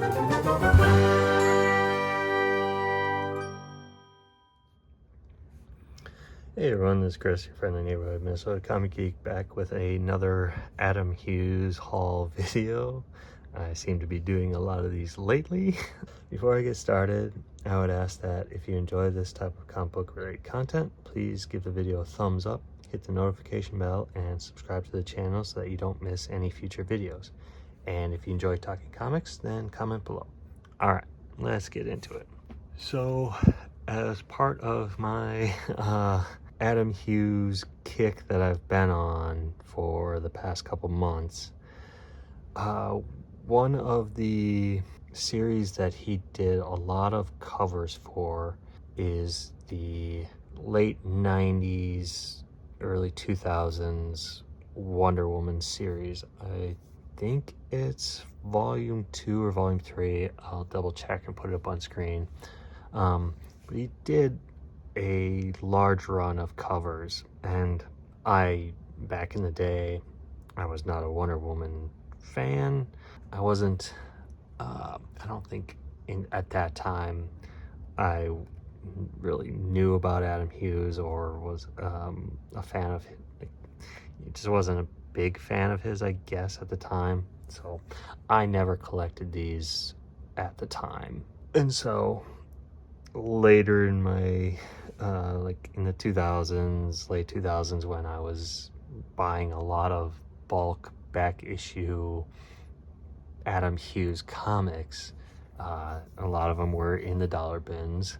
Hey everyone, this is Chris, your friendly neighborhood Minnesota comic geek, back with another Adam Hughes haul video. I seem to be doing a lot of these lately. Before I get started, I would ask that if you enjoy this type of comic book related content, please give the video a thumbs up, hit the notification bell, and subscribe to the channel so that you don't miss any future videos. And if you enjoy talking comics, then comment below. Alright, let's get into it. So, as part of my Adam Hughes kick that I've been on for the past couple months, one of the series that he did a lot of covers for is the late 90s, early 2000s Wonder Woman series. I think it's volume 2 or volume 3. I'll double check and put it up on screen. But he did a large run of covers, and back in the day, I was not a Wonder Woman fan. I wasn't, I don't think at that time I really knew about Adam Hughes or was a fan of his. He just wasn't a big fan of his, I guess, at the time. So I never collected these at the time. And so later in my like in the 2000s, late 2000s, when I was buying a lot of bulk back issue Adam Hughes comics, a lot of them were in the dollar bins.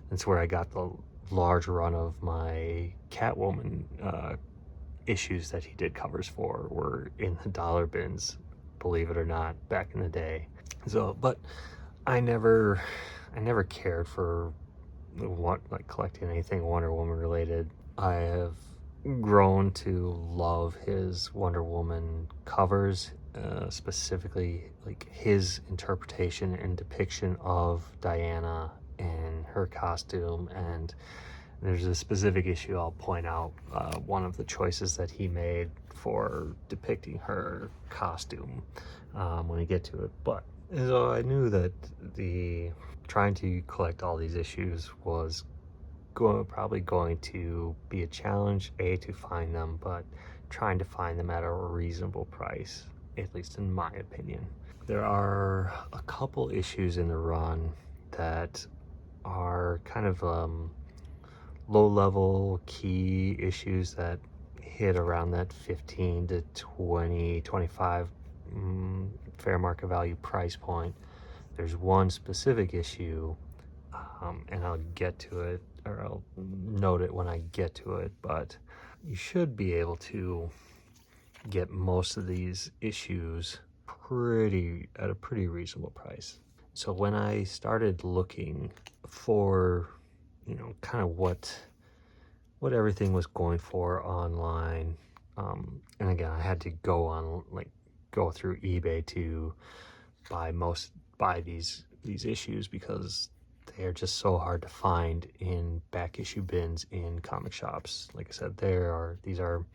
That's where I got the large run of my Catwoman issues that he did covers for, were in the dollar bins, believe it or not, back in the day. So, but I never cared for collecting anything Wonder Woman related. I have grown to love his Wonder Woman covers, specifically like his interpretation and depiction of Diana and her costume. And there's a specific issue I'll point out, one of the choices that he made for depicting her costume when we get to it. But so I knew that trying to collect all these issues was probably going to be a challenge, to find them, but trying to find them at a reasonable price, at least in my opinion. There are a couple issues in the run that are kind of low-level key issues that hit around that 15 to 20, 25 fair market value price point. There's one specific issue, and I'll get to it, or I'll note it when I get to it, but you should be able to get most of these issues at a pretty reasonable price. So when I started looking for, kind of what everything was going for online, and again, I had to go through eBay to buy these issues, because they are just so hard to find in back issue bins in comic shops. Like I said, these are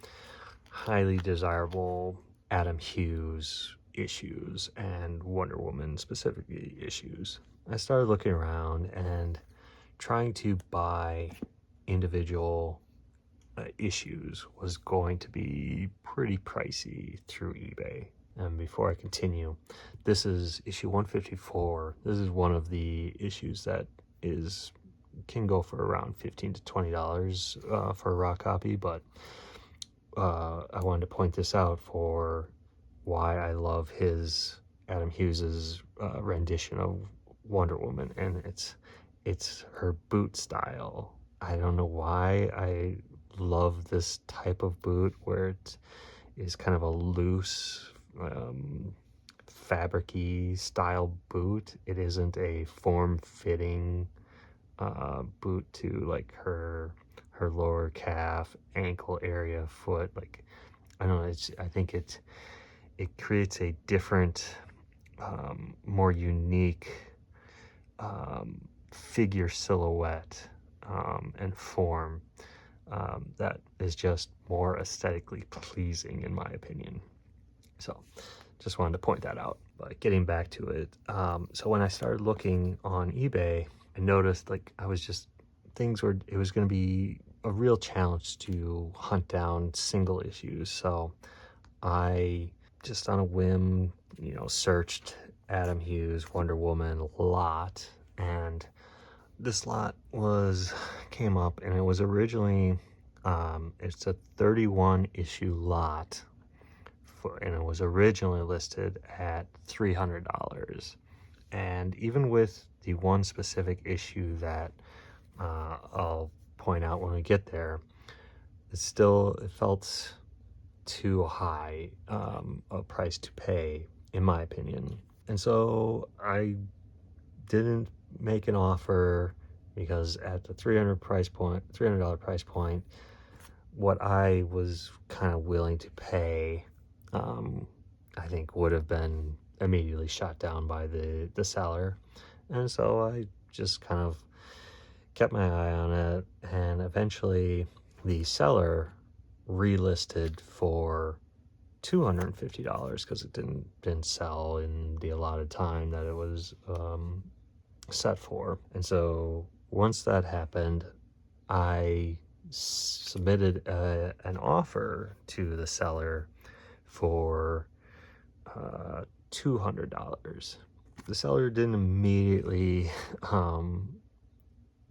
highly desirable Adam Hughes issues, and Wonder Woman specifically issues. I started looking around and trying to buy individual issues was going to be pretty pricey through eBay. And before I continue, this is issue 154. This is one of the issues that can go for around $15 to $20 for a raw copy, but I wanted to point this out for why I love Adam Hughes's rendition of Wonder Woman, and it's her boot style. I don't know why I love this type of boot, where it is kind of a loose, fabric-y style boot. It isn't a form-fitting boot to like her lower calf, ankle area, foot. Like, I don't know, I think it creates a different, more unique figure silhouette and form that is just more aesthetically pleasing, in my opinion. So just wanted to point that out. But getting back to it, so when I started looking on eBay, I noticed like it was going to be a real challenge to hunt down single issues. So I just on a whim, searched Adam Hughes Wonder Woman lot, and this lot came up, and it was originally it's a 31 issue lot and it was originally listed at $300. And even with the one specific issue that I'll point out when we get there, it felt too high a price to pay, in my opinion. And so I didn't make an offer, because at the $300 price point, what I was kind of willing to pay, I think would have been immediately shot down by the seller. And so I just kind of kept my eye on it, and eventually the seller relisted for $250 because it didn't sell in the allotted time that it was set for. And so once that happened, I submitted an offer to the seller for $200. The seller didn't immediately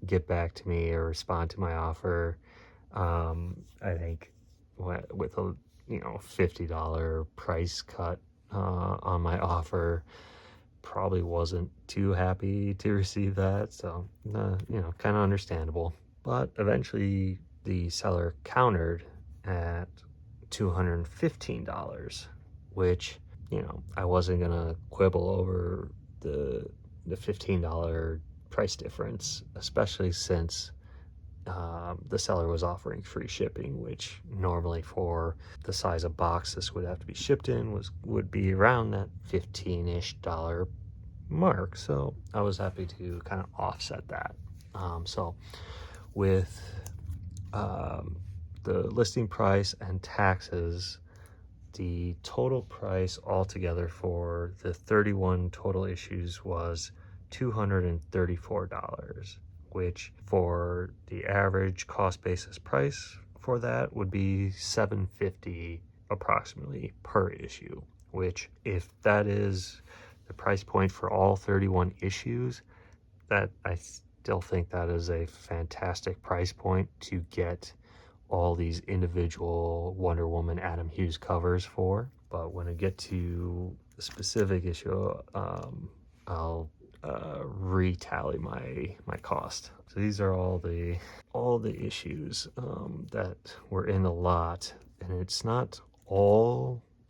get back to me or respond to my offer. I think with a $50 price cut on my offer, probably wasn't too happy to receive that. So kind of understandable. But eventually the seller countered at $215, which I wasn't gonna quibble over the $15 price difference, especially since the seller was offering free shipping, which normally for the size of box this would have to be shipped in would be around that $15-ish mark. So I was happy to kind of offset that. So with the listing price and taxes, the total price altogether for the 31 total issues was $234, which for the average cost basis price for that would be $750 approximately per issue, which if that is the price point for all 31 issues, that I still think that is a fantastic price point to get all these individual Wonder Woman Adam Hughes covers for. But when I get to the specific issue, I'll retally my cost. So these are all the issues that were in the lot, and it's not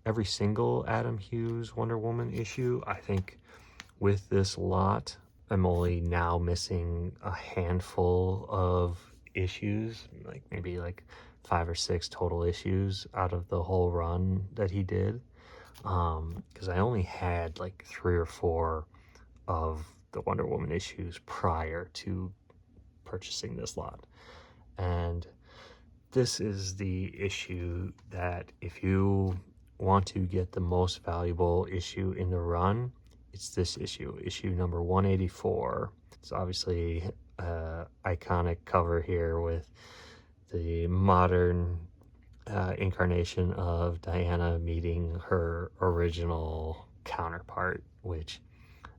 every single Adam Hughes Wonder Woman issue. I think with this lot, I'm only now missing a handful of issues, like maybe like 5 or 6 total issues out of the whole run that he did, because I only had like 3 or 4 of the Wonder Woman issues prior to purchasing this lot. And this is the issue that if you want to get the most valuable issue in the run, it's this issue number 184. It's obviously iconic cover here with the modern incarnation of Diana meeting her original counterpart, which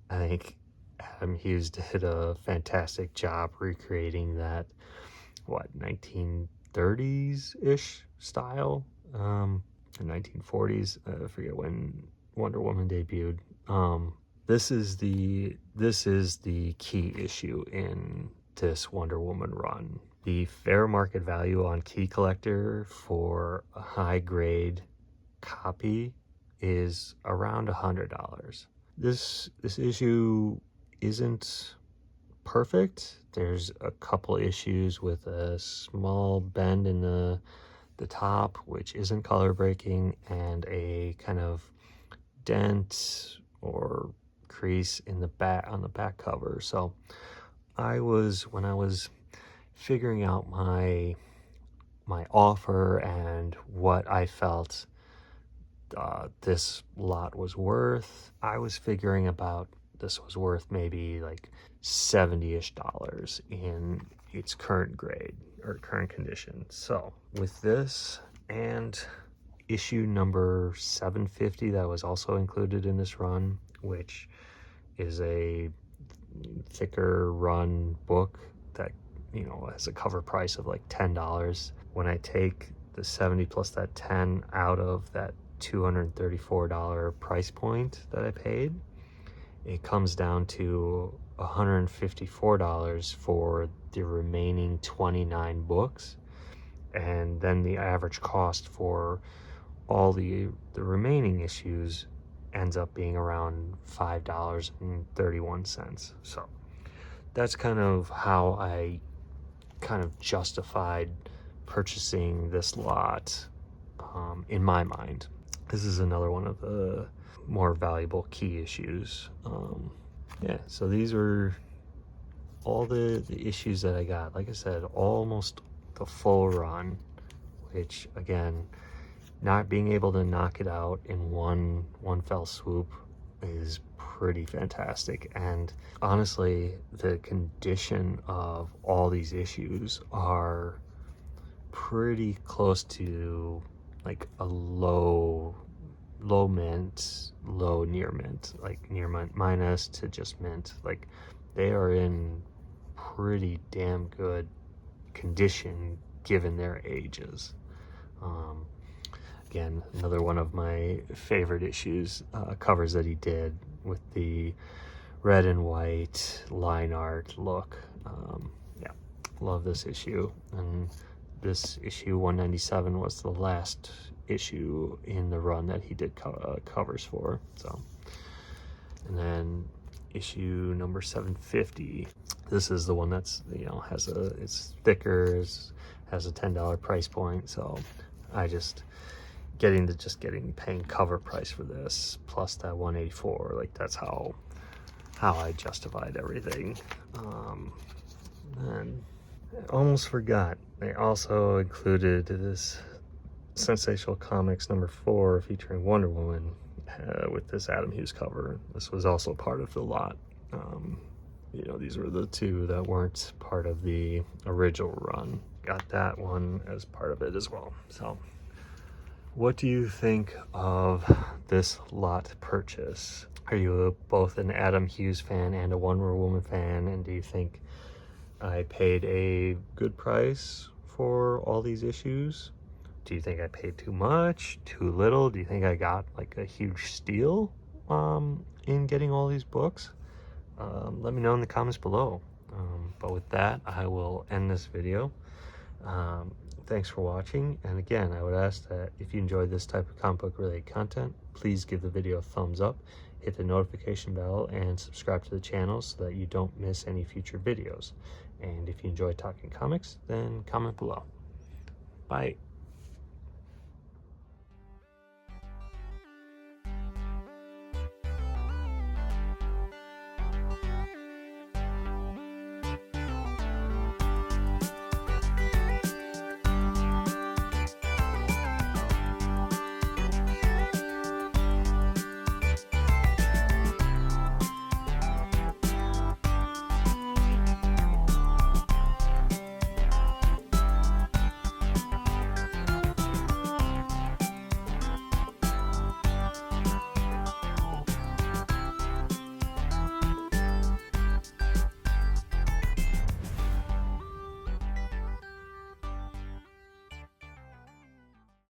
I think Adam Hughes did a fantastic job recreating that 1930s-ish style, 1940s. I forget when Wonder Woman debuted. This is the key issue in this Wonder Woman run. The fair market value on Key Collector for a high grade copy is around $100. This issue isn't perfect. There's a couple issues with a small bend in the top, which isn't color breaking, and a kind of dent or crease in the back on the back cover. So when I was figuring out my offer and what I felt this lot was worth. I was figuring about this was worth maybe like $70-ish in its current grade or current condition. So with this and issue number 750 that was also included in this run, which is a thicker run book that, you know, has a cover price of like $10. When I take the 70 plus that 10 out of that $234 price point that I paid, it comes down to $154 for the remaining 29 books. And then the average cost for all the remaining issues ends up being around $5.31. So that's kind of how I kind of justified purchasing this lot in my mind. This is another one of the more valuable key issues. Yeah, so these were all the issues that I got. Like I said, almost the full run, which again, not being able to knock it out in one fell swoop is pretty fantastic. And honestly, the condition of all these issues are pretty close to like a low mint, low near mint, like near mint minus to just mint. Like they are in pretty damn good condition given their ages. Again, another one of my favorite issues, covers that he did with the red and white line art look. Yeah, love this issue. And this issue 197 was the last issue in the run that he did covers for. So, and then issue number 750. This is the one that's, you know, it's thicker, has a $10 price point. So I just paying cover price for this plus that 184, like that's how I justified everything. And I almost forgot, they also included this Sensational Comics number 4 featuring Wonder Woman with this Adam Hughes cover. This was also part of the lot. You know, these were the two that weren't part of the original run. Got that one as part of it as well. So what do you think of this lot purchase? Are you both an Adam Hughes fan and a Wonder Woman fan? And do you think I paid a good price for all these issues? Do you think I paid too much, too little? Do you think I got like a huge steal in getting all these books? Let me know in the comments below. But with that, I will end this video. Thanks for watching, and again, I would ask that if you enjoyed this type of comic book related content, please give the video a thumbs up, hit the notification bell, and subscribe to the channel so that you don't miss any future videos. And if you enjoy talking comics, then comment below. Bye.